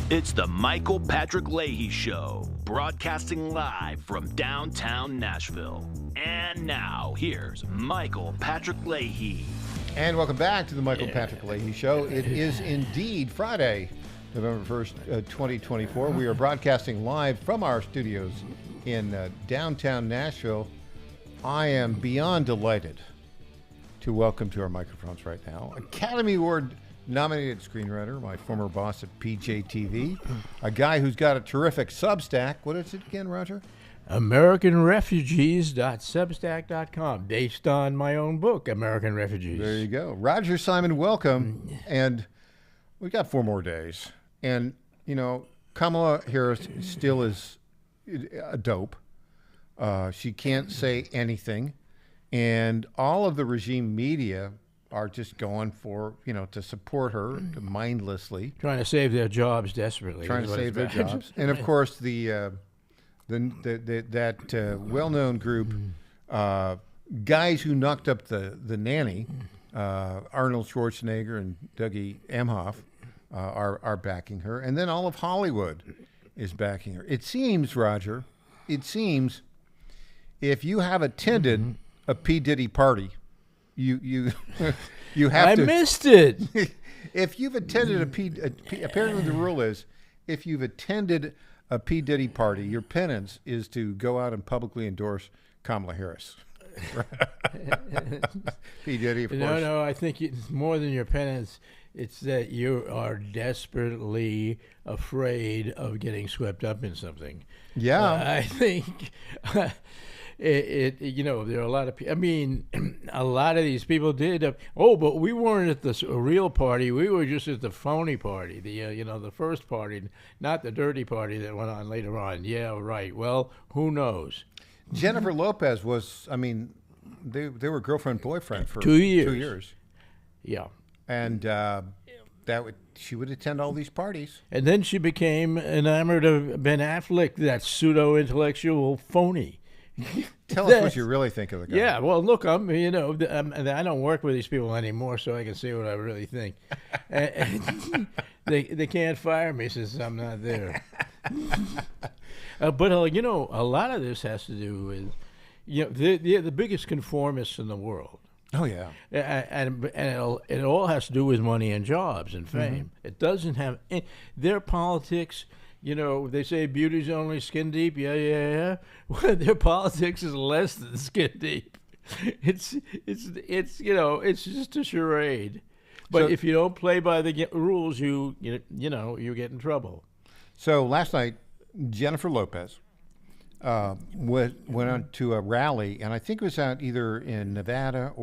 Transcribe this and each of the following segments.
It's the Michael Patrick Leahy Show, broadcasting live from downtown Nashville. And now, here's Michael Patrick Leahy. And welcome back to the Michael Patrick Leahy Show. It is indeed Friday, November 1st, 2024. We are broadcasting live from our studios in downtown Nashville. I am beyond delighted to welcome to our microphones right now Academy Award nominated screenwriter, my former boss at PJTV, a guy who's got a terrific Substack. What is it again, Roger? AmericanRefugees.substack.com, based on my own book, American Refugees. There you go. Roger Simon, welcome. And we got 4 more days. And, you know, Kamala Harris still is a dope. She can't say anything. And all of the regime media are just going for, you know, to support her mindlessly. Trying to save their jobs desperately. Trying to save their jobs. And, of course, that well-known group, guys who knocked up the nanny, Arnold Schwarzenegger and Dougie Emhoff, are backing her. And then all of Hollywood is backing her. It seems, Roger, if you have attended a P. Diddy party, you have I missed it. If you've attended apparently the rule is, if you've attended a P. Diddy party, your penance is to go out and publicly endorse Kamala Harris. P. Diddy, of course. No, I think it's more than your penance. It's that you are desperately afraid of getting swept up in something. Yeah. I think... you know, there are a lot of people. I mean, a lot of these people did. But we weren't at the real party. We were just at the phony party, the first party, not the dirty party that went on later on. Yeah, right. Well, who knows? Jennifer Lopez was, I mean, they were girlfriend, boyfriend for 2 years. 2 years. Yeah. And she would attend all these parties. And then she became enamored of Ben Affleck, that pseudo-intellectual phony. Tell us what you really think of the guy. Yeah, well, look, I don't work with these people anymore, so I can say what I really think. And they can't fire me since I'm not there. But a lot of this has to do with, they're the biggest conformists in the world. Oh yeah, and it all has to do with money and jobs and fame. It doesn't have their politics. You know, they say beauty's only skin deep. Yeah. Well, their politics is less than skin deep. It's just a charade. But if you don't play by the rules, you get in trouble. So last night, Jennifer Lopez went on to a rally, and I think it was out either in Nevada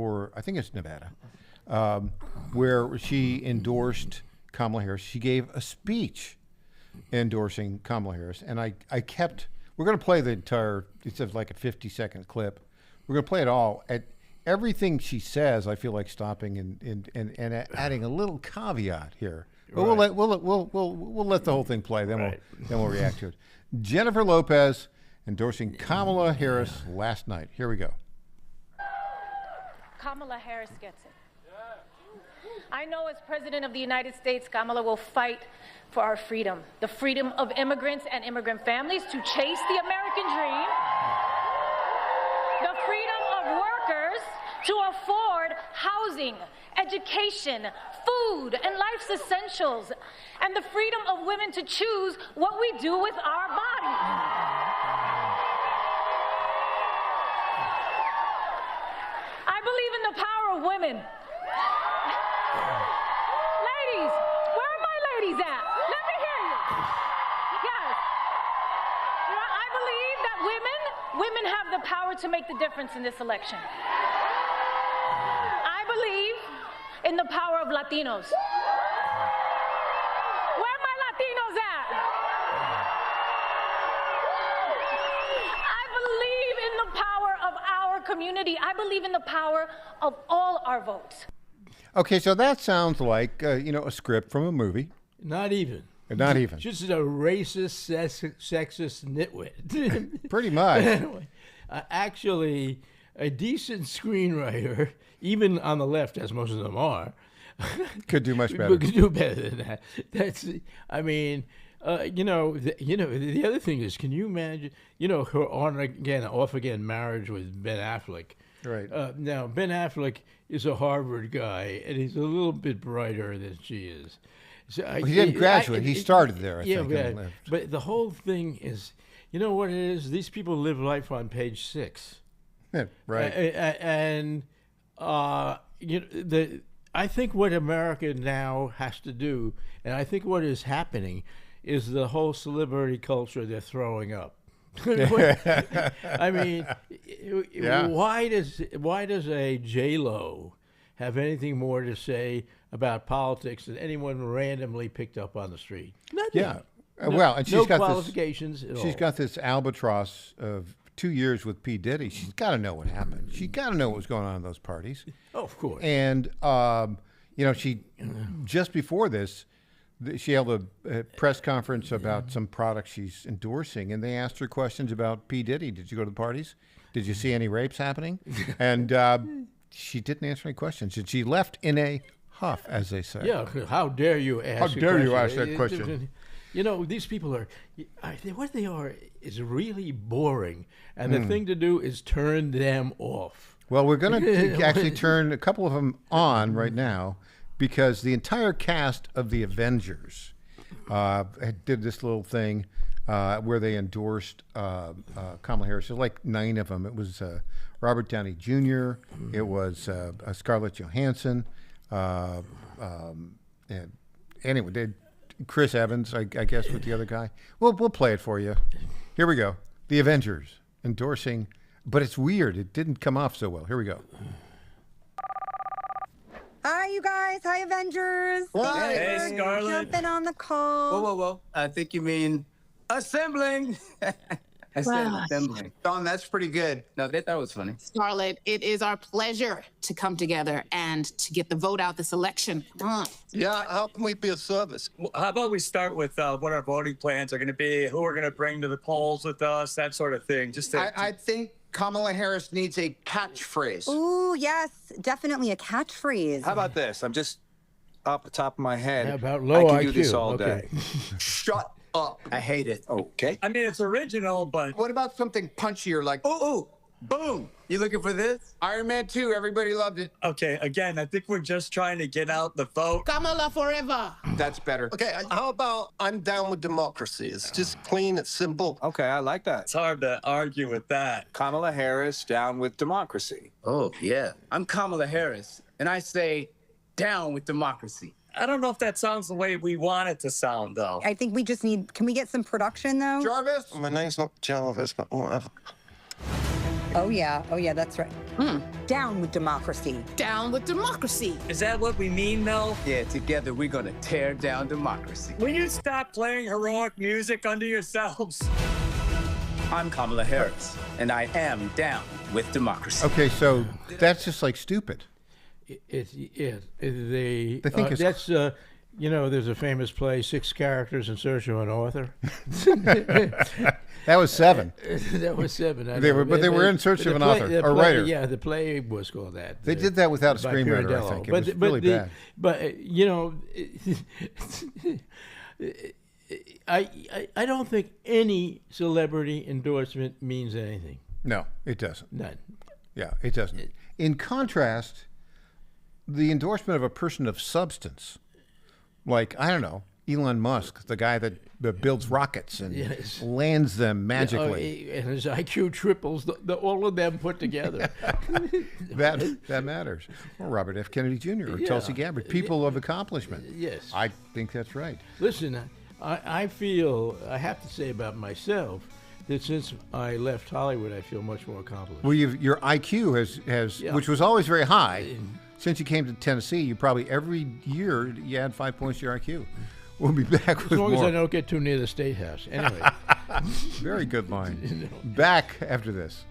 where she endorsed Kamala Harris. She gave a speech endorsing Kamala Harris, and we're going to play the entire, it's like a 50-second clip. We're going to play it all. At everything she says, I feel like stopping and adding a little caveat here. But right. we'll let the whole thing play, then we'll react to it. Jennifer Lopez endorsing Kamala Harris last night. Here we go. Kamala Harris gets it. I know as President of the United States, Kamala will fight for our freedom, the freedom of immigrants and immigrant families to chase the American dream, the freedom of workers to afford housing, education, food, and life's essentials, and the freedom of women to choose what we do with our bodies. I believe in the power of women. Ladies, where are my ladies at? Let me hear you. Yes. I believe that women have the power to make the difference in this election. I believe in the power of Latinos. Where are my Latinos at? I believe in the power of our community. I believe in the power of all our votes. Okay, so that sounds like a script from a movie. Not even. Not even. Just a racist, sexist nitwit. Pretty much. Anyway, actually, a decent screenwriter, even on the left, as most of them are, could do much better. Could do better than that. The other thing is, can you imagine, her on again, off again marriage with Ben Affleck. Right. Now, Ben Affleck is a Harvard guy, and he's a little bit brighter than she is. So He didn't graduate. He started there, I think. Yeah, and left. but the whole thing is, you know what it is? These people live life on page 6. Yeah, right. And I think what America now has to do, and I think what is happening, is the whole celebrity culture they're throwing up. I mean, Yeah. why does a J-Lo have anything more to say about politics than anyone randomly picked up on the street? Nothing. Yeah. Well, and she's no got qualifications at all. She's got this albatross of 2 years with P. Diddy. She's got to know what happened. She's got to know what was going on in those parties. Oh, of course. And she just before this, she held a press conference about some products she's endorsing, and they asked her questions about P. Diddy. Did you go to the parties? Did you see any rapes happening? And she didn't answer any questions. And she left in a huff, as they say. Yeah, how dare you ask? How dare you ask that question? These people are, what they are is really boring, and the thing to do is turn them off. Well, we're going to actually turn a couple of them on right now, because the entire cast of the Avengers did this little thing where they endorsed Kamala Harris. There's like 9 of them. It was Robert Downey Jr., it was Scarlett Johansson, and anyway, Chris Evans, I guess, with the other guy. We'll play it for you. Here we go. The Avengers endorsing, but it's weird. It didn't come off so well. Here we go. Hi, you guys. Hi, Avengers. Hi. Thanks Hey, for Scarlett. Jumping on the call. Whoa. I think you mean assembling. I said assembling. Don, that's pretty good. No, they thought it was funny. Scarlett, it is our pleasure to come together and to get the vote out this election. Come on. Yeah, how can we be of service? How about we start with what our voting plans are going to be, who we're going to bring to the polls with us, that sort of thing. I think Kamala Harris needs a catchphrase. Ooh, yes. Definitely a catchphrase. How about this? I'm just off the top of my head. How about low I IQ? can do this all Okay. day. Shut up. I hate it. Okay. I mean, it's original, but What about something punchier like, ooh, boom. You looking for this? Iron Man 2, everybody loved it. okay, again, I think we're just trying to get out the vote. Kamala forever. That's better. Okay, how about I'm down with democracy? It's just clean, it's simple. Okay, I like that. It's hard to argue with that. Kamala Harris down with democracy. Oh, yeah. I'm Kamala Harris, and I say down with democracy. I don't know if that sounds the way we want it to sound, though. I think we just need, can we get some production, though? Jarvis? My name's not Jarvis, but whatever. Oh, yeah, that's right. Down with democracy. Down with democracy. Is that what we mean, though? Yeah, together we're gonna tear down democracy. Will you stop playing heroic music under yourselves? I'm Kamala Harris, and I am down with democracy. Okay, so that's just like stupid. They They think it's- that's there's a famous play, 6 Characters in Search of an Author. That was 7. That was 7. I They know. were- but they were in search the of an play- author, the or play- writer. Yeah, the play was called that. They did that without a by screenwriter, I Pirandello. think. It was really bad. But I don't think any celebrity endorsement means anything. No, it doesn't. None. Yeah, it doesn't. In contrast, the endorsement of a person of substance, like, I don't know, Elon Musk, the guy that builds rockets and Yes. lands them magically. And his IQ triples all of them put together. That matters. Or Robert F. Kennedy Jr. or Yeah. Tulsi Gabbard, people of accomplishment. Yes. I think that's right. Listen, I feel, I have to say about myself, that since I left Hollywood, I feel much more accomplished. Well, your IQ has Yeah. which was always very high. Since you came to Tennessee, you probably every year you add 5 points to your IQ. We'll be back with As long more. as I don't get too near the State House. Anyway. Very good line. Back after this.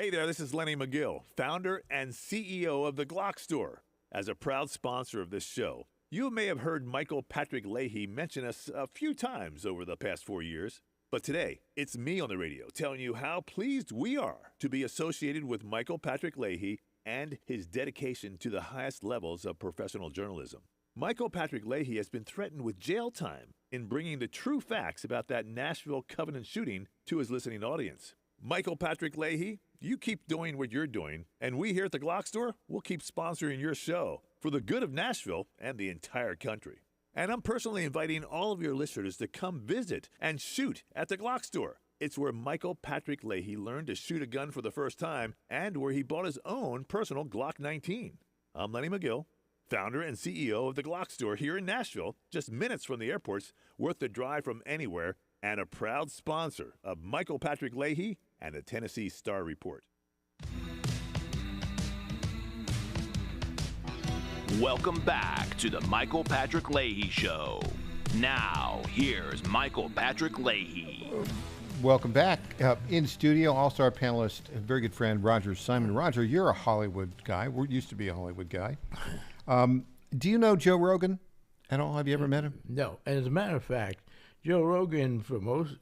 Hey there, this is Lenny McGill, founder and CEO of The Glock Store. As a proud sponsor of this show, you may have heard Michael Patrick Leahy mention us a few times over the past 4 years. But today, it's me on the radio telling you how pleased we are to be associated with Michael Patrick Leahy and his dedication to the highest levels of professional journalism. Michael Patrick Leahy has been threatened with jail time in bringing the true facts about that Nashville Covenant shooting to his listening audience. Michael Patrick Leahy, you keep doing what you're doing, and we here at the Glock Store will keep sponsoring your show for the good of Nashville and the entire country. And I'm personally inviting all of your listeners to come visit and shoot at the Glock Store. It's where Michael Patrick Leahy learned to shoot a gun for the first time and where he bought his own personal Glock 19. I'm Lenny McGill, founder and CEO of the Glock Store here in Nashville, just minutes from the airports, worth the drive from anywhere, and a proud sponsor of Michael Patrick Leahy and the Tennessee Star Report. Welcome back to the Michael Patrick Leahy Show. Now, here's Michael Patrick Leahy. Welcome back. In studio, all-star panelist, a very good friend, Roger Simon. Roger, you're a Hollywood guy. We used to be a Hollywood guy. Do you know Joe Rogan at all? Have you ever met him? No. And as a matter of fact, Joe Rogan,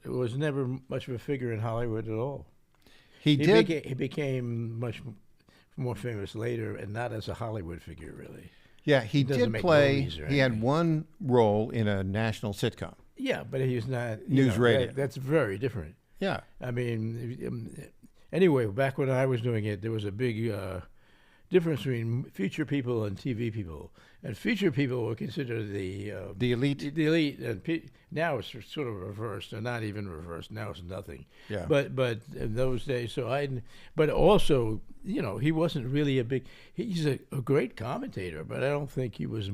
was never much of a figure in Hollywood at all. He became much more famous later, and not as a Hollywood figure, really. Yeah, he did play. He had one role in a national sitcom. Yeah, but he's not news radio. That's very different. Yeah, I mean, anyway, back when I was doing it, there was a big difference between feature people and TV people. And feature people were considered the elite. The elite, and now it's sort of reversed, or not even reversed. Now it's nothing. Yeah. But in those days, but also, he wasn't really a big. He's a great commentator, but I don't think he was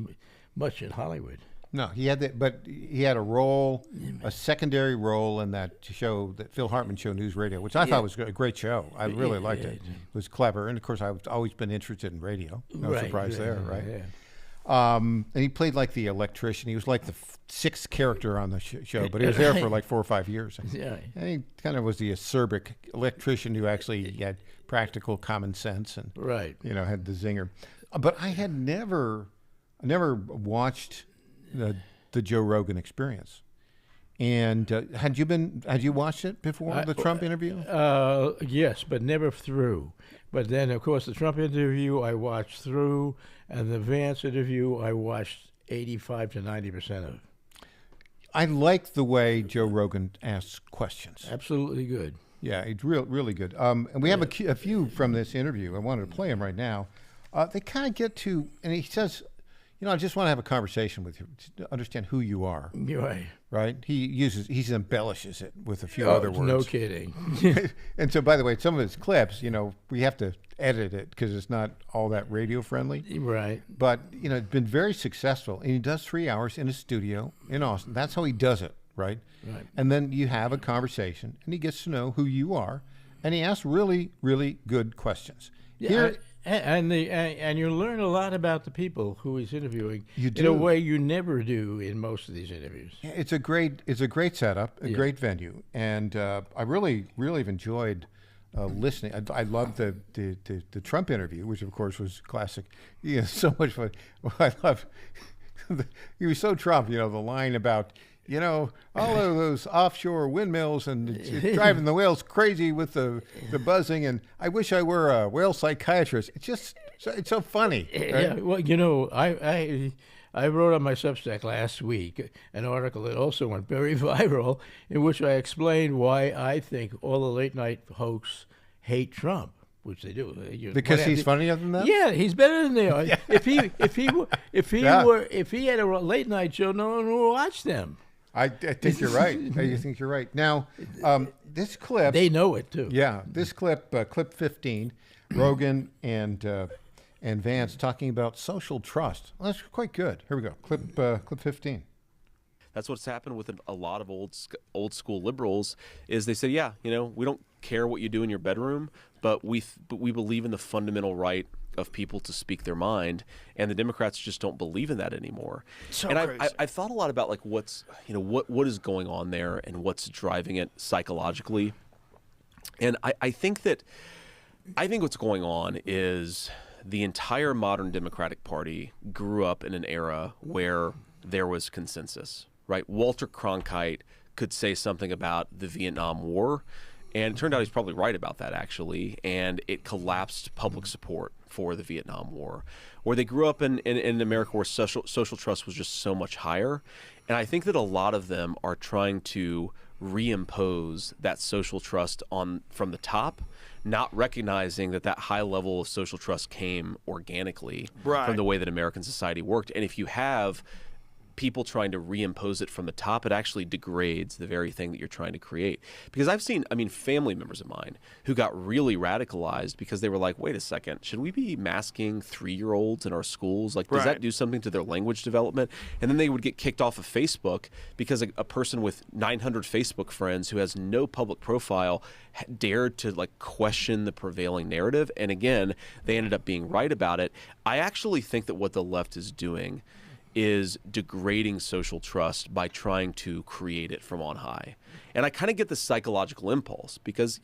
much in Hollywood. No, he had that, but he had a role, a secondary role in that show, that Phil Hartman show, News Radio, which I thought was a great show. I really liked it. It was clever, and of course, I've always been interested in radio. No surprise there, right? Yeah. And he played like the electrician. He was like the sixth character on the show, but he was there for like 4 or 5 years. Yeah. And he kind of was the acerbic electrician who actually had practical common sense and had the zinger. But I had never watched the Joe Rogan Experience. And had you watched it before the Trump interview? Yes, but never through. But then, of course, the Trump interview I watched through, and the Vance interview I watched 85 to 90% of. I like the way Joe Rogan asks questions. Absolutely good. Yeah, it's really good. And we have a few from this interview. I wanted to play them right now. They kind of get to, and he says, I just want to have a conversation with you to understand who you are. Right? He embellishes it with a few other words. No kidding. And so, by the way, some of his clips, we have to edit it because it's not all that radio friendly. Right. But, it's been very successful. And he does 3 hours in a studio in Austin. That's how he does it, right? Right. And then you have a conversation, and he gets to know who you are, and he asks really, really good questions. Yeah, and you learn a lot about the people who he's interviewing in a way you never do in most of these interviews. It's a great setup, a great venue, and I really have enjoyed listening. I loved the Trump interview, which of course was classic. So much fun. I love. He was so Trump, the line about. All of those offshore windmills and driving the whales crazy with the buzzing. And I wish I were a whale psychiatrist. It's so funny. Right? Yeah, well, I wrote on my Substack last week an article that also went very viral in which I explained why I think all the late night hosts hate Trump. Which they do because he's funnier than them. Yeah, he's better than they are. Yeah. If he had a late night show, no one would watch them. I think you're right. I think you're right. Now, this clip... They know it, too. Yeah, this clip, clip 15, Rogan and Vance talking about social trust. Well, that's quite good. Here we go. Clip 15. That's what's happened with a lot of old school liberals is they say, yeah, we don't care what you do in your bedroom, but we believe in the fundamental right of people to speak their mind, and the Democrats just don't believe in that anymore. So and crazy. I thought a lot about like what is going on there and what's driving it psychologically, and I think that I think what's going on is the entire modern Democratic Party grew up in an era where there was consensus, right? Walter Cronkite could say something about the Vietnam War, and it turned out he's probably right about that, actually, and it collapsed public support for the Vietnam War. Where they grew up in America where social trust was just so much higher, and I think that a lot of them are trying to reimpose that social trust from the top, not recognizing that high level of social trust came organically from the way that American society worked. And if you have people trying to reimpose it from the top, it actually degrades the very thing that you're trying to create. Because I've seen, family members of mine who got really radicalized because they were like, wait a second, should we be masking 3-year-olds in our schools? Like, does that do something to their language development? And then they would get kicked off of Facebook because a person with 900 Facebook friends who has no public profile dared to question the prevailing narrative. And again, they ended up being right about it. I actually think that what the left is doing is degrading social trust by trying to create it from on high. And I kind of get the psychological impulse because,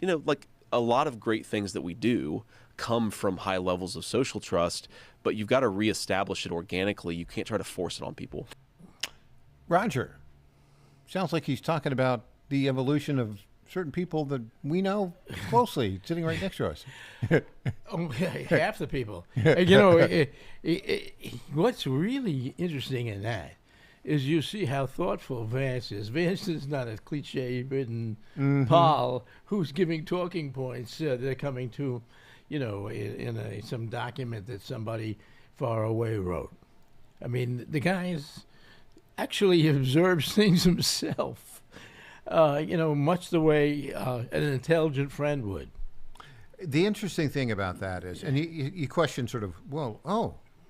a lot of great things that we do come from high levels of social trust, but you've got to reestablish it organically. You can't try to force it on people. Roger, sounds like he's talking about the evolution of certain people that we know closely, sitting right next to us. Half the people. What's really interesting in that is you see how thoughtful Vance is. Vance is not a cliche-ridden pal who's giving talking points. They're coming to, in some document that somebody far away wrote. The guy actually observes things himself. Much the way an intelligent friend would. The interesting thing about that is, and you question sort of,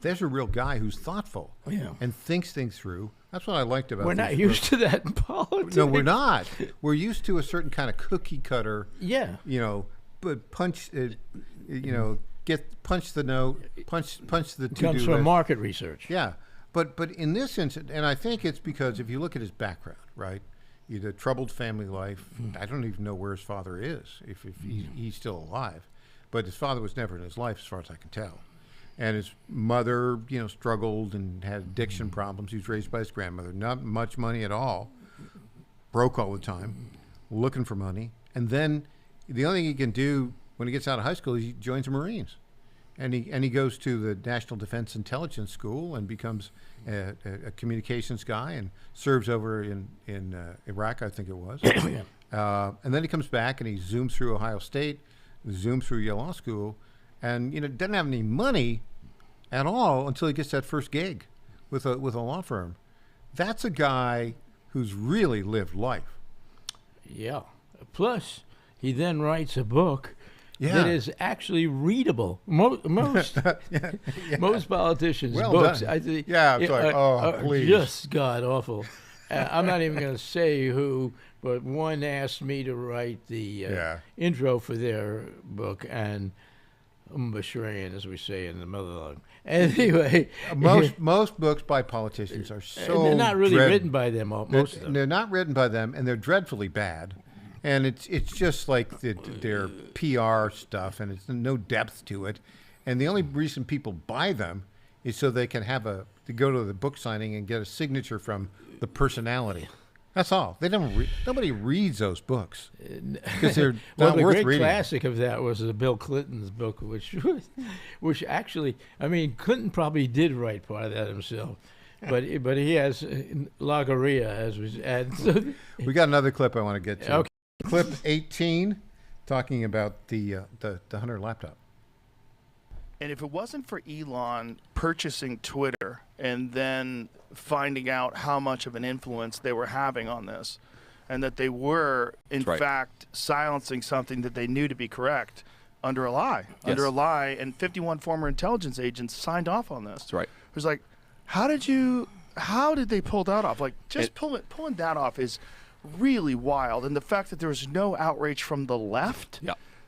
there's a real guy who's thoughtful and thinks things through. That's what I liked about. We're not used to that in politics. No, we're not. We're used to a certain kind of cookie cutter. Yeah. But punch the note, punch the to-do comes from list. Market research. Yeah, but in this instance, and I think it's because if you look at his background, right. He had a troubled family life. I don't even know where his father is, if he's still alive. But his father was never in his life, as far as I can tell. And his mother, struggled and had addiction problems. He was raised by his grandmother. Not much money at all. Broke all the time, looking for money. And then the only thing he can do when he gets out of high school is he joins the Marines. And he goes to the National Defense Intelligence School and becomes a communications guy and serves over in Iraq, I think it was. And then he comes back and he zooms through Ohio State, zooms through Yale Law School, and doesn't have any money at all until he gets that first gig with a law firm. That's a guy who's really lived life. Yeah. Plus, he then writes a book that is actually readable. Most politicians' books, I think, please, just god awful. I'm not even going to say who, but one asked me to write the intro for their book, and Basharian, as we say in the mother. Anyway, most books by politicians are so they're not really written by them. Most of them, they're not written by them, and they're dreadfully bad. And it's just like their PR stuff, and it's no depth to it. And the only reason people buy them is so they can to go to the book signing and get a signature from the personality. That's all. Nobody reads those books because they're not worth reading. The great classic of that was Bill Clinton's book, which actually, Clinton probably did write part of that himself. But he has Logorrhea, as we add. We got another clip I want to get to. Okay. Clip 18, talking about the Hunter laptop. And if it wasn't for Elon purchasing Twitter and then finding out how much of an influence they were having on this, and that they were, in fact, silencing something that they knew to be correct under a lie, and 51 former intelligence agents signed off on this. That's right. It was like, how did they pull that off? Like, pulling that off is really wild. And the fact that there was no outrage from the left,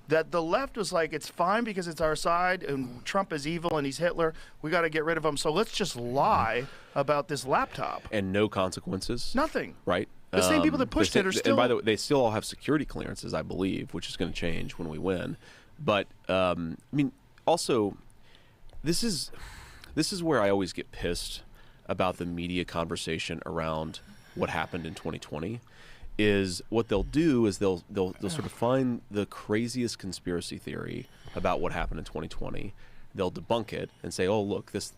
that the left was like, it's fine because it's our side and Trump is evil and he's Hitler, we got to get rid of him, so let's just lie about this laptop. And no consequences. Nothing. Right? The same people that pushed it are still... And by the way, they still all have security clearances, I believe, which is going to change when we win. But I mean, also, this is where I always get pissed about the media conversation around what happened in 2020. Is what they'll do is they'll sort of find the craziest conspiracy theory about what happened in 2020. They'll debunk it and say, "Oh, look, this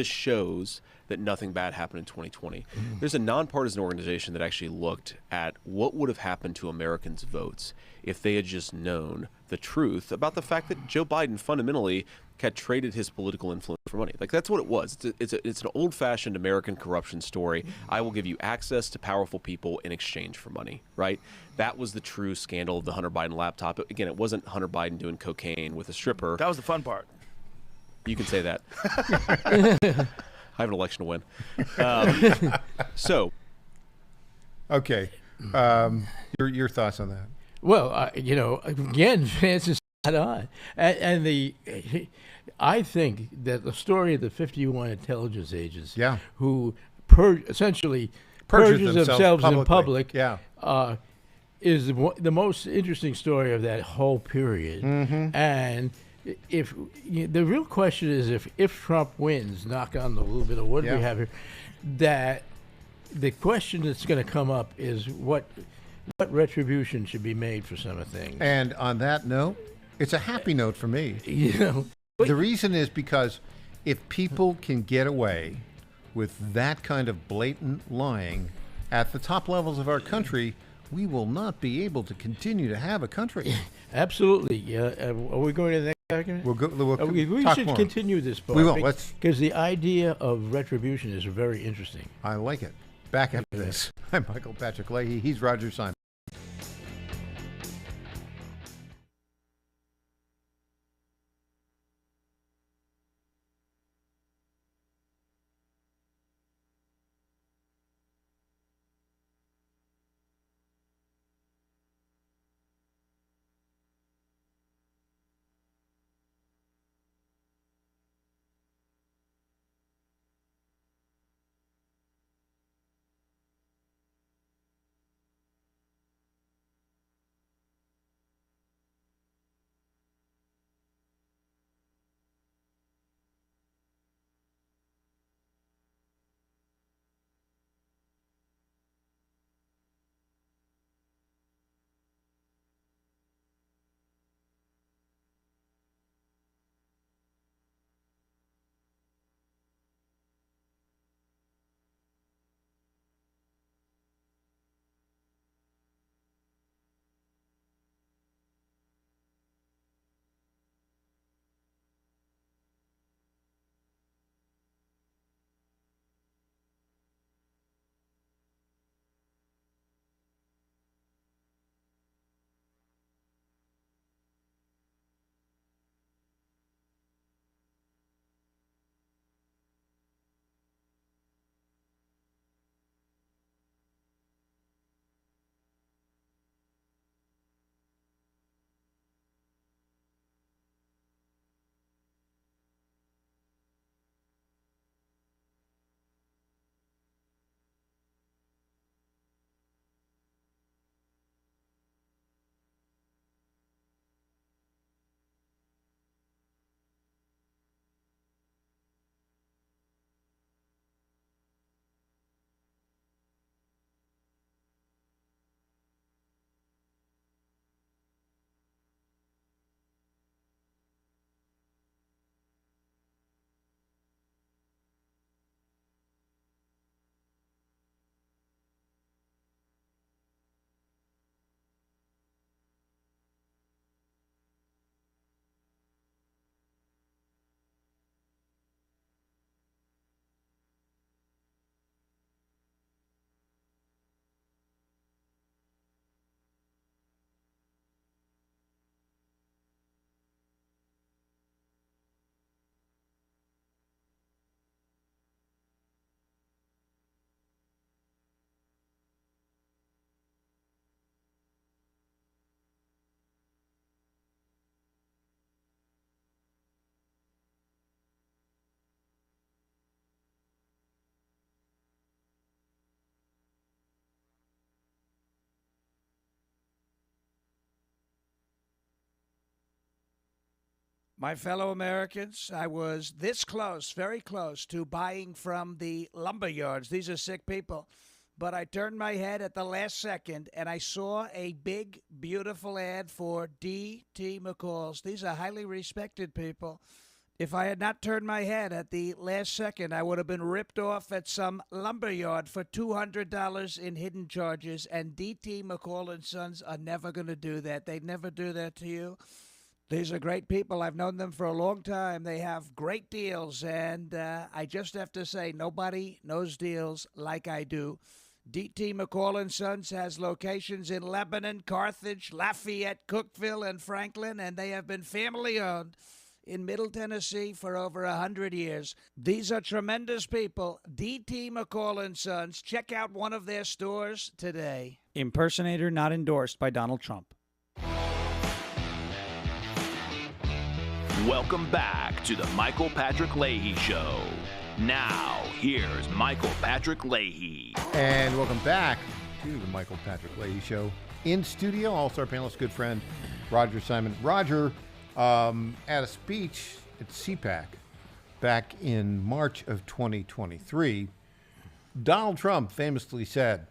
shows that nothing bad happened in 2020." There's a nonpartisan organization that actually looked at what would have happened to Americans' votes if they had just known the truth about the fact that Joe Biden fundamentally had traded his political influence for money. Like, that's what it was. It's an old-fashioned American corruption story. I will give you access to powerful people in exchange for money, right? That was the true scandal of the Hunter Biden laptop. Again, it wasn't Hunter Biden doing cocaine with a stripper. That was the fun part. You can say that. I have an election to win. Okay. Your thoughts on that? Well, again, Vance is spot on. And I think that the story of the 51 intelligence agents who essentially purges themselves in public is the most interesting story of that whole period. And if the real question is if Trump wins, knock on the little bit of wood we have here, that the question that's going to come up is what retribution should be made for some of things. And on that note, it's a happy note for me. The reason is because if people can get away with that kind of blatant lying at the top levels of our country, we will not be able to continue to have a country. Absolutely. Yeah. Are we going to the next argument? We talk should more. continue this part. We will. Because the idea of retribution is very interesting. I like it. Back after this. I'm Michael Patrick Leahy. He's Roger Simon. My fellow Americans, I was this close, very close, to buying from the lumber yards. These are sick people. But I turned my head at the last second, and I saw a big, beautiful ad for D.T. McCall's. These are highly respected people. If I had not turned my head at the last second, I would have been ripped off at some lumber yard for $200 in hidden charges, and D.T. McCall & Sons are never going to do that. They'd never do that to you. These are great people. I've known them for a long time. They have great deals, and I just have to say, nobody knows deals like I do. D.T. McCall & Sons has locations in Lebanon, Carthage, Lafayette, Cookeville, and Franklin, and they have been family-owned in Middle Tennessee for over 100 years. These are tremendous people. D.T. McCall & Sons. Check out one of their stores today. Impersonator not endorsed by Donald Trump. Welcome back to the Michael Patrick Leahy Show. Now, here's Michael Patrick Leahy. And welcome back to the Michael Patrick Leahy Show. In studio, all-star panelist, good friend, Roger Simon. Roger, at a speech at CPAC back in March of 2023, Donald Trump famously said,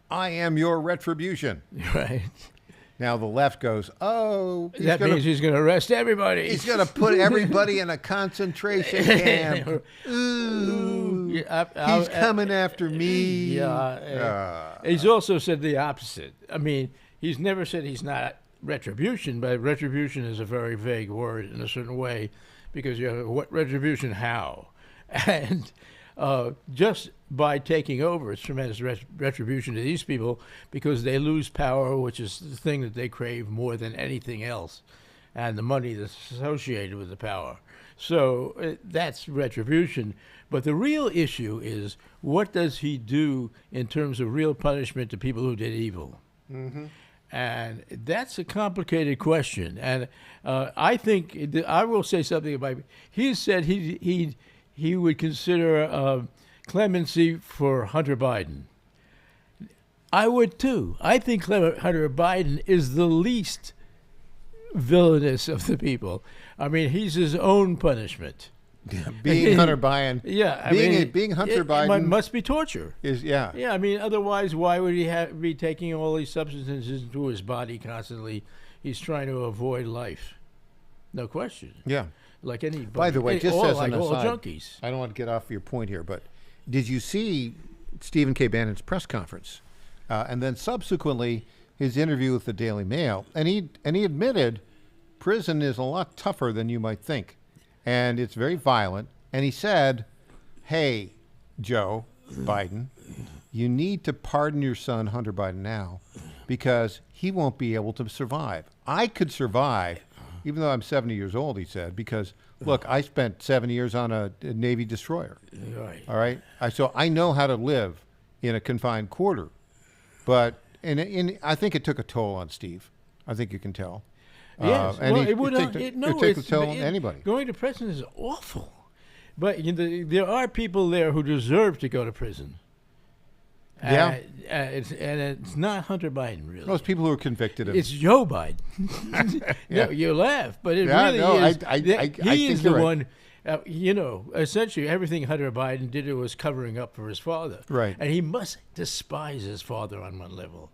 "I am your retribution." Right. Now the left goes, "Oh, that means he's going to arrest everybody. He's going to put everybody in a concentration camp. Ooh, he's coming after me." Yeah. He's also said the opposite. I mean, he's never said he's not retribution, but retribution is a very vague word in a certain way, because you have what retribution, how, and just by taking over, it's tremendous retribution to these people, because they lose power, which is the thing that they crave more than anything else, and the money that's associated with the power. So that's retribution. But the real issue is, what does he do in terms of real punishment to people who did evil? Mm-hmm. And that's a complicated question. And I think, I will say something about, he said he would consider clemency for Hunter Biden. I would too. I think Hunter Biden is the least villainous of the people. I mean, he's his own punishment. Being Hunter Biden. Yeah. Being Hunter Biden must be torture. Yeah. I mean, otherwise, why would he be taking all these substances into his body constantly? He's trying to avoid life. No question. Yeah. Like anybody. By the way, just as an aside, all junkies. I don't want to get off your point here, but did you see Stephen K. Bannon's press conference, and then subsequently his interview with the Daily Mail? And he admitted prison is a lot tougher than you might think, and it's very violent. And he said, "Hey, Joe Biden, you need to pardon your son Hunter Biden now, because he won't be able to survive. I could survive." Even though I'm 70 years old, he said, because, look, I spent 7 years on a Navy destroyer. Right. All right? So I know how to live in a confined quarter. But I think it took a toll on Steve. I think you can tell. Yes. And it would took a toll on anybody. Going to prison is awful. But there are people there who deserve to go to prison. Yeah. It's not Hunter Biden, really. Those people who are convicted of... It's Joe Biden. Yeah. No, you laugh, but it really is. He is the one, essentially everything Hunter Biden did was covering up for his father. Right. And he must despise his father on one level.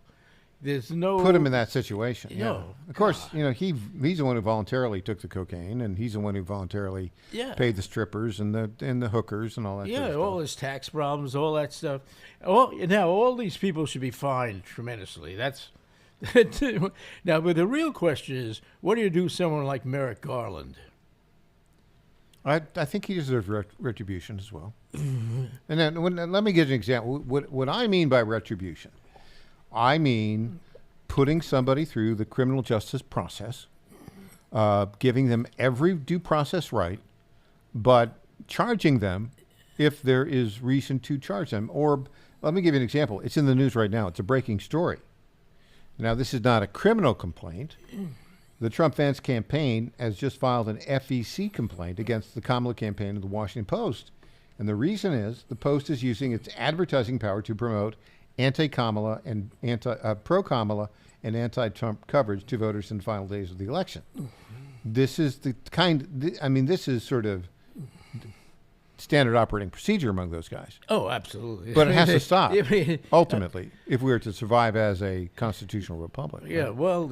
There's no... Put him in that situation. No. Yeah. Of course, he's the one who voluntarily took the cocaine, and he's the one who voluntarily paid the strippers and the hookers and all that sort of stuff. All his tax problems, all that stuff. All these people should be fined tremendously. That's now, but the real question is, what do you do with someone like Merrick Garland? I think he deserves retribution as well. And then let me give you an example. What I mean by retribution, I mean putting somebody through the criminal justice process, giving them every due process right, but charging them if there is reason to charge them. Or let me give you an example. It's in the news right now. It's a breaking story. Now, this is not a criminal complaint. The Trump-Vance campaign has just filed an FEC complaint against the Kamala campaign of the Washington Post. And the reason is the Post is using its advertising power to promote anti-Kamala and pro-Kamala and anti-Trump coverage to voters in the final days of the election. This is the kind. I mean, this is sort of standard operating procedure among those guys. Oh, absolutely. But it has to stop, ultimately, if we are to survive as a constitutional republic. Yeah, right? well,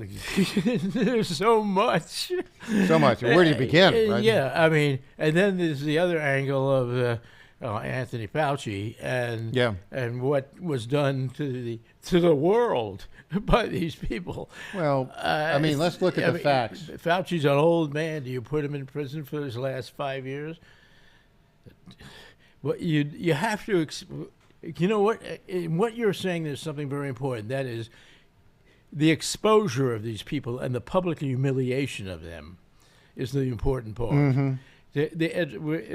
there's so much. So much. Where do you begin, right? Yeah, I mean, and then there's the other angle of Anthony Fauci and what was done to the world by these people. Well, I mean, let's look at the facts. Fauci's an old man. Do you put him in prison for his last 5 years? Well, you have to. You know what? In what you're saying, there's something very important. That is the exposure of these people and the public humiliation of them is the important part. Mm-hmm.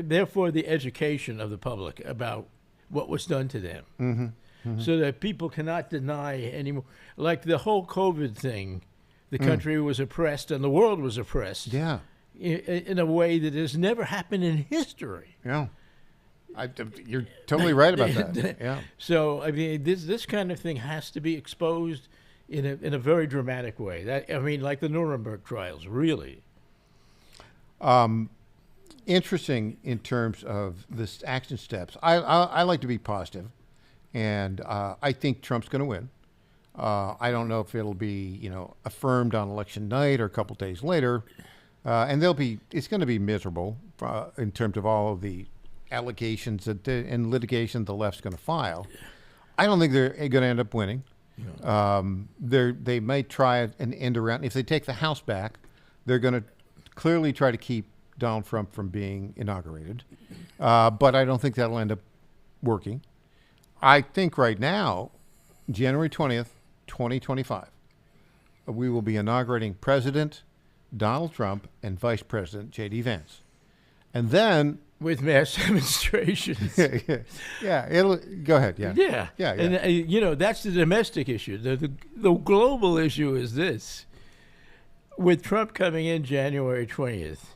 Therefore, the education of the public about what was done to them, Mm-hmm. so that people cannot deny anymore. Like the whole COVID thing, the country was oppressed and the world was oppressed. Yeah. In a way that has never happened in history. Yeah. You're totally right about that. Yeah. So I mean, this kind of thing has to be exposed in a very dramatic way. Like the Nuremberg trials, really. Interesting in terms of this action steps. I like to be positive, and I think Trump's going to win. I don't know if it'll be affirmed on election night or a couple days later, and it's going to be miserable in terms of all of the allegations and litigation the left's going to file. I don't think they're going to end up winning. They might try an end around. If they take the House back, they're going to clearly try to keep Donald Trump from being inaugurated. But I don't think that'll end up working. I think right now, January 20th, 2025, we will be inaugurating President Donald Trump and Vice President J.D. Vance. And then... with mass demonstrations. Yeah. Go ahead. Yeah. And that's the domestic issue. The global issue is this: with Trump coming in January 20th,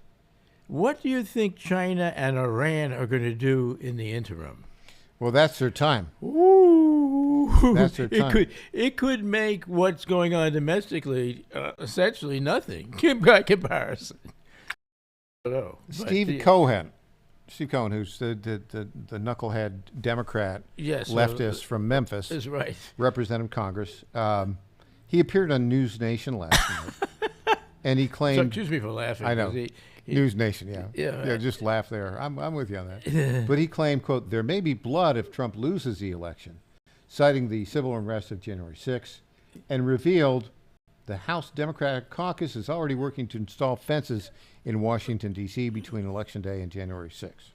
what do you think China and Iran are going to do in the interim? Well, that's their time. Ooh, that's their time. It could make what's going on domestically essentially nothing by comparison. Steve Cohen, who's the knucklehead Democrat leftist from Memphis, is right. Representative Congress. He appeared on News Nation last night, and he claimed. So excuse me for laughing. I know. News Nation, yeah. Just laugh there. I'm with you on that. But he claimed, quote, "There may be blood if Trump loses the election," citing the civil unrest of January 6th, and revealed the House Democratic Caucus is already working to install fences in Washington, D.C. between Election Day and January 6th.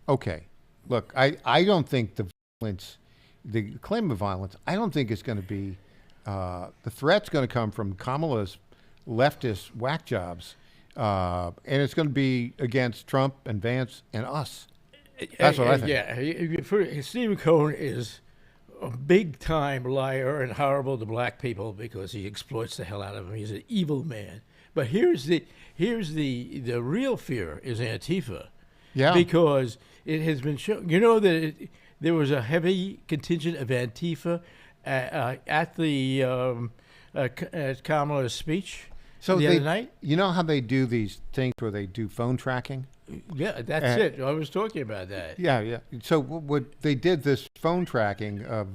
Okay. Look, I don't think the claim of violence, I don't think it's going to be, the threat's going to come from Kamala's leftist whack jobs, and it's going to be against Trump and Vance and us. That's what I think. Yeah. Stephen Cohen is a big-time liar and horrible to black people because he exploits the hell out of them. He's an evil man. But here's the real fear is Antifa. Yeah. Because it has been shown. You know that there was a heavy contingent of Antifa at the at Kamala's speech the other night. You know how they do these things where they do phone tracking? Yeah, that's it. I was talking about that. Yeah. So what they did this phone tracking of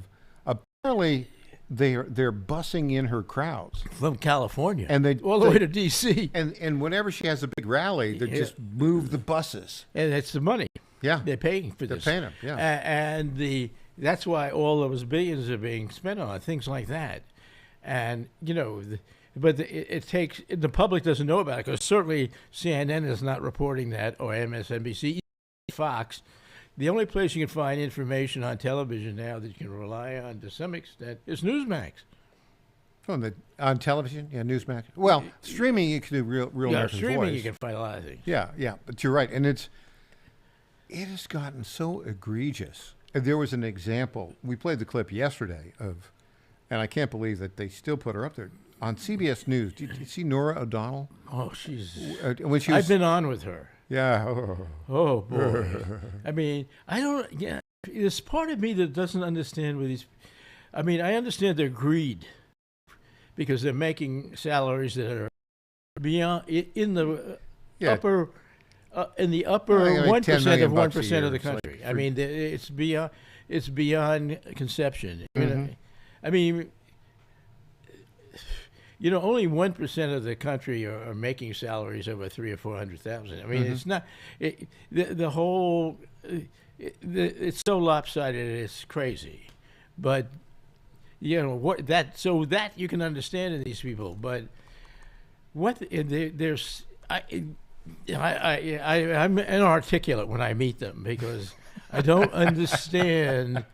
apparently they're busing in her crowds from California and all the way to D.C. And whenever she has a big rally, they just move the buses. And it's the money. Yeah, they're paying for this. They're paying them. Yeah, and that's why all those billions are being spent on things like that. And but it takes the public doesn't know about it because certainly CNN is not reporting that or MSNBC, Fox. The only place you can find information on television now that you can rely on to some extent is Newsmax. On television, Newsmax. Well, streaming you can do real American streaming Voice. You can find a lot of things. Yeah, but you're right, and it has gotten so egregious. There was an example. We played the clip yesterday of, and I can't believe that they still put her up there on CBS News. Did you see Nora O'Donnell? Oh, she's. When she was, I've been on with her. Yeah. Oh boy. I mean, I don't. Yeah, there's part of me that doesn't understand with these. I mean, I understand their greed because they're making salaries that are beyond in the Yeah. upper. In the upper like 1% 10 of million bucks a 1% year. of the It's like country. I mean, it's beyond conception. You know? I mean, only 1% of the country are making salaries over 300,000 or 400,000. I mean, it's not the whole. It's so lopsided, it's crazy. But what that so that you can understand in these people. But there's I'm inarticulate when I meet them because I don't understand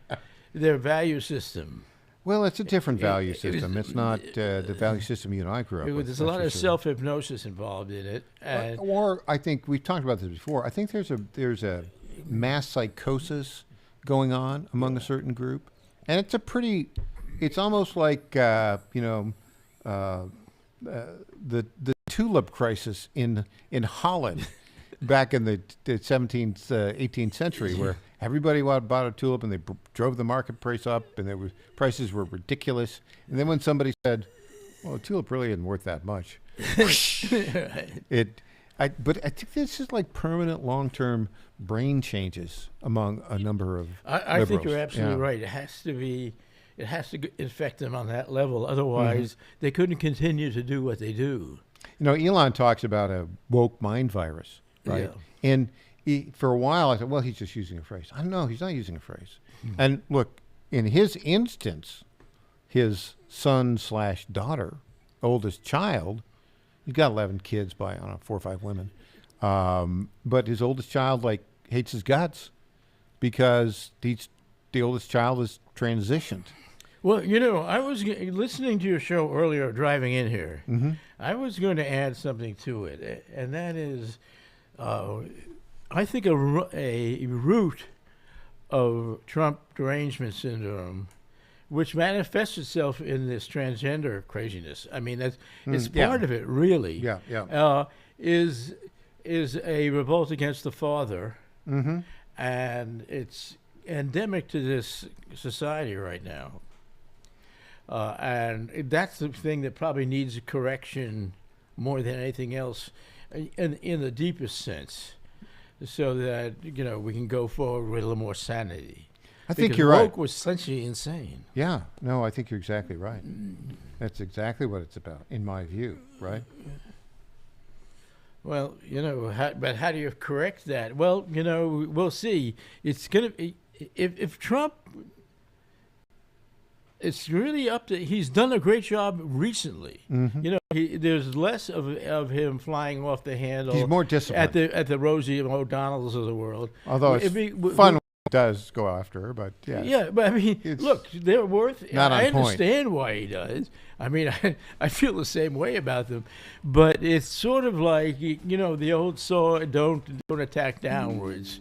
their value system. Well, it's a different value system. It's not the value system you and I grew up with. There's a lot of self-hypnosis involved in it. And Or I think we've talked about this before. I think there's a mass psychosis going on among a certain group, and it's almost like the tulip crisis in Holland back in the 17th, 18th century, where everybody bought a tulip and they drove the market price up, and prices were ridiculous. And then when somebody said, "Well, a tulip really isn't worth that much," but I think this is like permanent, long-term brain changes among a number of I liberals. think you're absolutely right. It has to infect them on that level. Otherwise, they couldn't continue to do what they do. Elon talks about a woke mind virus, right? Yeah. And for a while, I thought, well, he's just using a phrase. I don't know. He's not using a phrase. And look, in his instance, his son/daughter, oldest child, he's got 11 kids by, I don't know, 4 or 5 women. But his oldest child, hates his guts because the oldest child is transitioned. Well, I was listening to your show earlier, driving in here. I was going to add something to it, and that is, I think a root of Trump derangement syndrome, which manifests itself in this transgender craziness. I mean, it's part of it, really. Yeah. Is a revolt against the father, and it's endemic to this society right now. And that's the thing that probably needs a correction more than anything else, in the deepest sense, so that we can go forward with a little more sanity. I think because you're right. woke was essentially insane. Yeah, no, I think you're exactly right. That's exactly what it's about, in my view, right? Well, but how do you correct that? Well, we'll see. It's going to if Trump. It's really up to. He's done a great job recently. There's less of him flying off the handle. He's more disciplined at the Rosie O'Donnells of the world. Although it's fun when he does go after her, but yeah. Yeah, but I mean, look, they're worth. Not on I point. understand why he does. I mean, I feel the same way about them, but it's sort of like the old saw: don't attack downwards.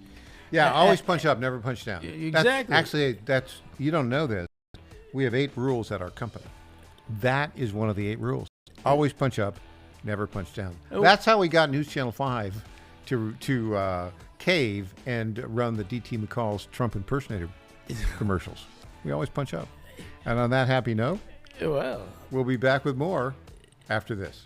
Yeah, always punch up, never punch down. Exactly. That's you don't know this. We have 8 rules at our company. That is one of the 8 rules. Always punch up, never punch down. That's how we got News Channel 5 to cave and run the D.T. McCall's Trump impersonator commercials. We always punch up. And on that happy note, we'll be back with more after this.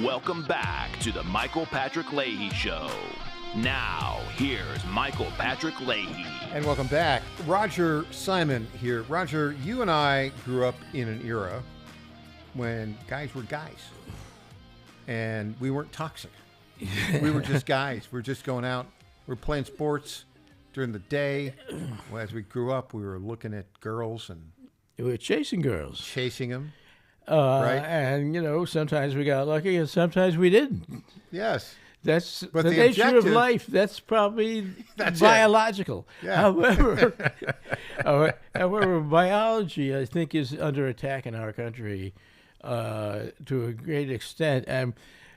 Welcome back to the Michael Patrick Leahy Show. Now, here's Michael Patrick Leahy. And welcome back. Roger Simon here. Roger, you and I grew up in an era when guys were guys. And we weren't toxic. We were just guys. We were just going out. We were playing sports during the day. Well, as we grew up, we were looking at girls and we were chasing girls. Chasing them. Right. And, sometimes we got lucky and sometimes we didn't. Yes. That's but the nature of life. That's probably biological. Yeah. However, biology, I think, is under attack in our country to a great extent.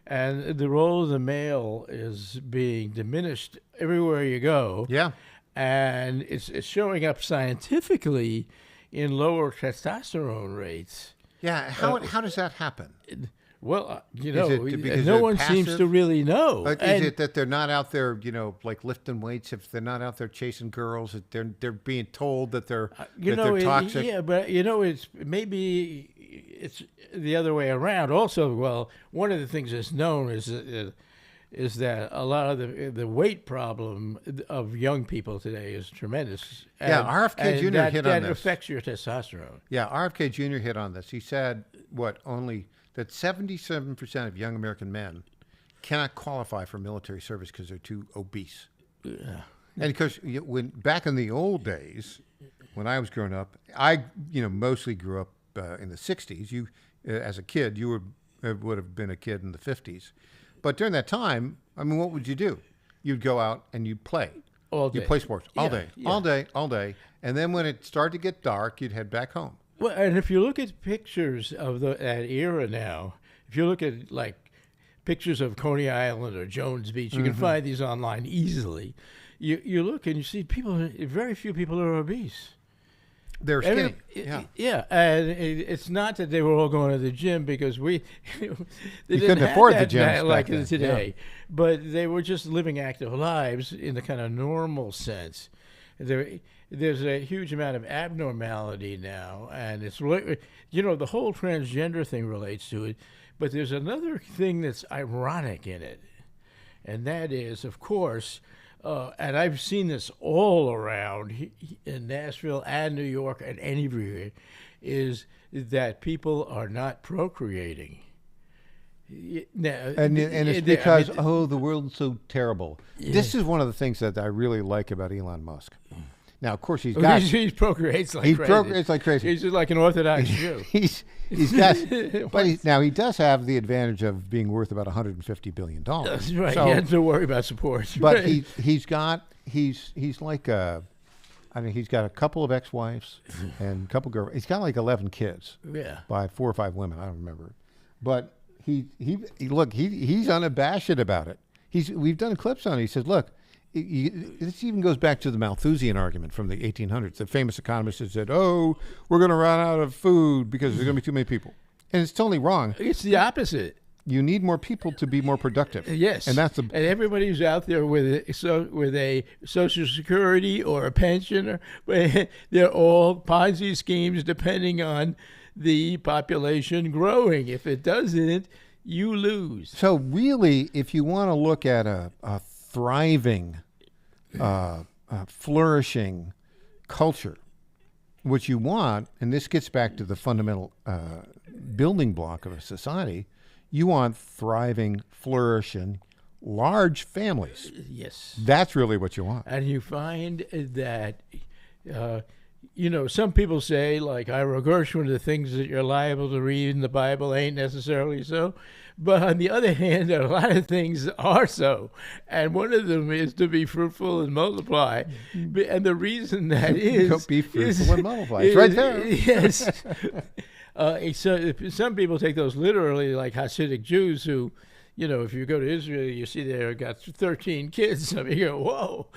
And the role of the male is being diminished everywhere you go. Yeah. And it's showing up scientifically in lower testosterone rates. Yeah. How does that happen? Well, because no one passive? seems to really know. Is it that they're not out there, like lifting weights? If they're not out there chasing girls, that they're being told that they're they're toxic. Yeah, but it's maybe it's the other way around. Also, well, one of the things that's known is that a lot of the weight problem of young people today is tremendous. Yeah, RFK Jr. hit on this. That affects your testosterone. Yeah, RFK Jr. hit on this. He said, that 77% of young American men cannot qualify for military service because they're too obese. Yeah. And because back in the old days, when I was growing up, I mostly grew up in the 60s. You, as a kid, you would have been a kid in the 50s. But during that time, what would you do? You'd go out and you'd play. All day. You'd play sports all day. And then when it started to get dark, you'd head back home. Well, and if you look at pictures of that era now, if you look at pictures of Coney Island or Jones Beach, you can find these online easily. You look and you see very few people are obese. They're skinny. Yeah, and it's not that they were all going to the gym because they couldn't afford the gym like today, but they were just living active lives in the kind of normal sense. There's a huge amount of abnormality now, and it's the whole transgender thing relates to it. But there's another thing that's ironic in it, and that is, of course, and I've seen this all around in Nashville and New York and anywhere, is that people are not procreating. Now, and it's because the world's so terrible. Yeah. This is one of the things that I really like about Elon Musk. Now, of course, he procreates like crazy. Procreates like crazy. He's just like an Orthodox Jew. He's got, but he does have the advantage of being worth about $150 billion. That's right. So, he has to worry about support. But he's like he's got a couple of ex-wives and a couple girls. He's got like 11 kids. Yeah. By 4 or 5 women. I don't remember. But he's unabashed about it. We've done clips on it. He says, look. This even goes back to the Malthusian argument from the 1800s. The famous economist had said, we're going to run out of food because there's going to be too many people. And it's totally wrong. It's the opposite. You need more people to be more productive. Yes. And that's and everybody who's out there with a Social Security or a pension, they're all Ponzi schemes depending on the population growing. If it doesn't, you lose. So really, if you want to look at a thriving, flourishing culture, what you want, and this gets back to the fundamental building block of a society, you want thriving, flourishing, large families. Yes. That's really what you want. And you find that, some people say, like Ira Gershwin, the things that you're liable to read in the Bible ain't necessarily so. But on the other hand, a lot of things are so. And one of them is to be fruitful and multiply. And the reason that is... Don't be fruitful and multiply. It's right there. Yes. So some people take those literally, like Hasidic Jews who, if you go to Israel, you see they've got 13 kids. I mean, you go, whoa,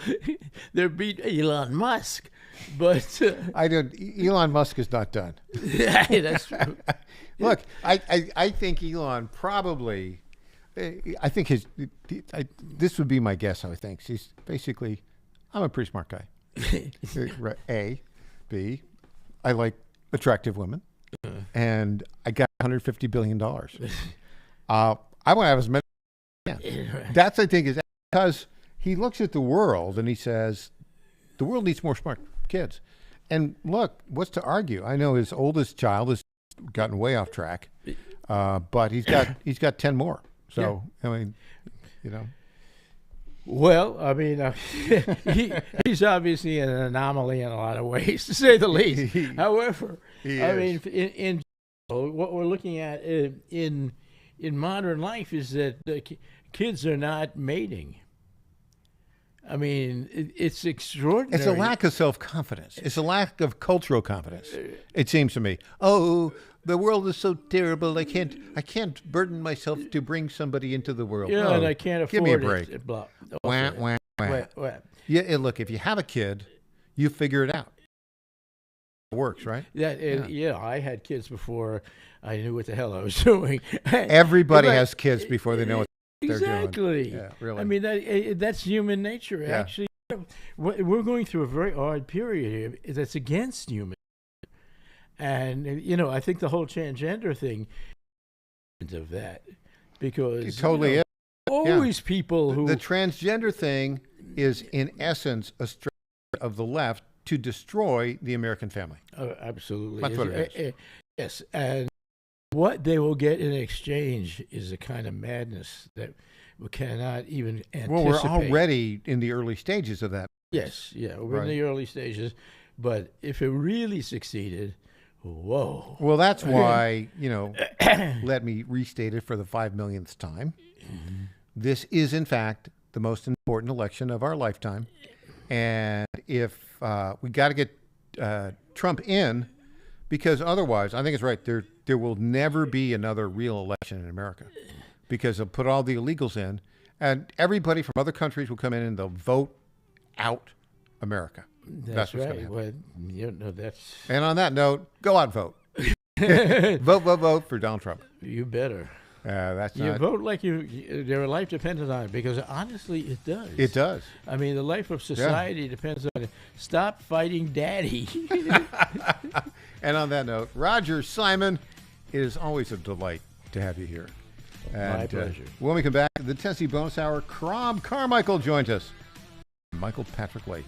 they're beat Elon Musk. But Elon Musk is not done. Yeah, that's true. Look, I think Elon probably, I think this would be my guess how he thinks. He's basically, I'm a pretty smart guy. A, B, I like attractive women, and I got $150 billion. I want to have as many. That's, I think, is because he looks at the world and he says, the world needs more smart kids. And look, what's to argue? I know his oldest child has gotten way off track, but he's got 10 more. So, I mean, you know. Well, I mean, he's obviously an anomaly in a lot of ways, to say the least. However, I mean, in what we're looking at in modern life is that kids are not mating. I mean, it's extraordinary. It's a lack of self-confidence. It's a lack of cultural confidence. It seems to me. Oh, the world is so terrible. I can't burden myself to bring somebody into the world. Yeah, and I can't afford it. Give me a break. Wah, wah, wah, wah. Yeah, look, if you have a kid, you figure it out. It works, right? Yeah, I had kids before I knew what the hell I was doing. Everybody has kids before they know what they're doing. Exactly. Yeah, really. I mean, that's human nature. Yeah. Actually, we're going through a very odd period here that's against human. And, I think the whole transgender thing of that, because it totally is. Always people who... The transgender thing is, in essence, a strategy of the left to destroy the American family. Oh, absolutely. That's what it is. Yes, and what they will get in exchange is a kind of madness that we cannot even anticipate. Well, we're already in the early stages of that. Yes, we're in the early stages. But if it really succeeded... Whoa. Well, that's why, let me restate it for the 5 millionth time. Mm-hmm. This is, in fact, the most important election of our lifetime. And if we got to get Trump in, because otherwise, I think it's right, there will never be another real election in America, because they'll put all the illegals in, and everybody from other countries will come in and they'll vote out America. That's what's right. Well, that's. And on that note, go out and vote. vote for Donald Trump. You better. That's you not... vote like your life depends on it, because honestly, it does. It does. I mean, the life of society depends on it. Stop fighting daddy. And on that note, Roger Simon, it is always a delight to have you here. And, my pleasure. When we come back, the Tennessee Bonus Hour, Crom Carmichael joins us. Michael Patrick Leahy.